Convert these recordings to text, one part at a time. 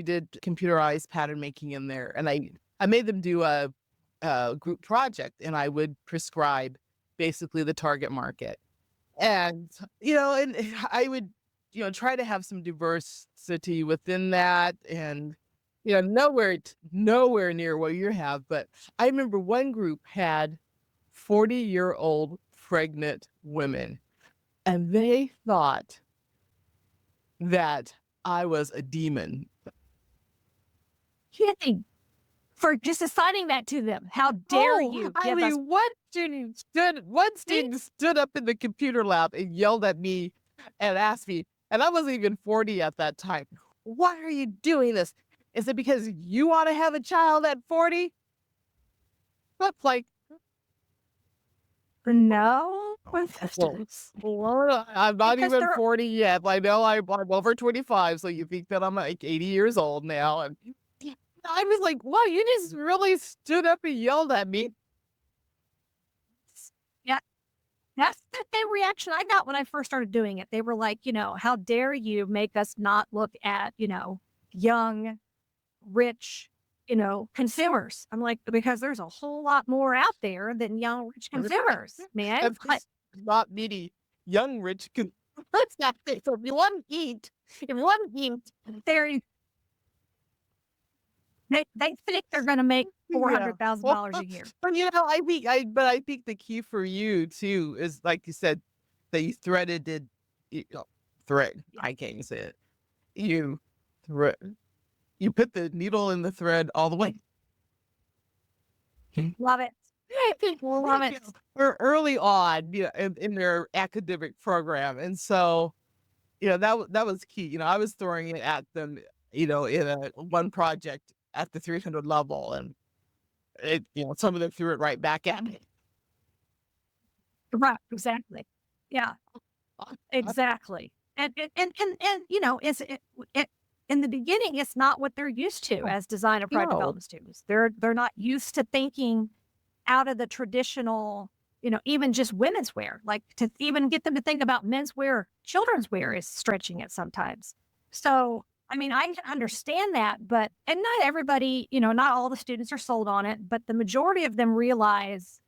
we did computerized pattern making in there, and I made them do a group project, and I would prescribe basically the target market. And, and I would, try to have some diversity within that and, nowhere near what you have. But I remember one group had 40-year-old pregnant women, and they thought that I was a demon. Kidding. For just assigning that to them. How dare Oh, you I give us mean, one student stood up in the computer lab and yelled at me and asked me, and I wasn't even 40 at that time. Why are you doing this? Is it because you want to have a child at 40? That's like, no well, questions. I'm not Because even they're 40 yet. I know I'm over 25, so you think that I'm like 80 years old now. And I was like, wow, you just really stood up and yelled at me. yeah, that's the same reaction I got when I first started doing it. They were like, how dare you make us not look at, young, rich, consumers. I'm like, because there's a whole lot more out there than young, rich consumers, man. And this not needy young rich can that's not it. So if you want to eat, They're they think they're gonna make yeah. Well, $400,000 a year. but I think the key for you too is like you said that you threaded it, thread. Yeah, I can't even say it. You thread. You put the needle in the thread all the way. love it. I think Love it. early on, in their academic program, and so that was key. I was throwing it at them, in a one project at the 300 level, and some of them threw it right back at me. Right, exactly. Yeah, exactly. And it in the beginning, it's not what they're used to as design and product No, development students. They're not used to thinking out of the traditional, even just women's wear. Like to even get them to think about men's wear, children's wear is stretching it sometimes. So, I mean, I can understand that, but and not everybody, not all the students are sold on it, but the majority of them realize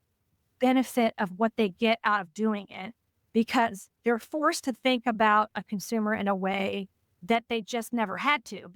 benefit of what they get out of doing it because they're forced to think about a consumer in a way that they just never had to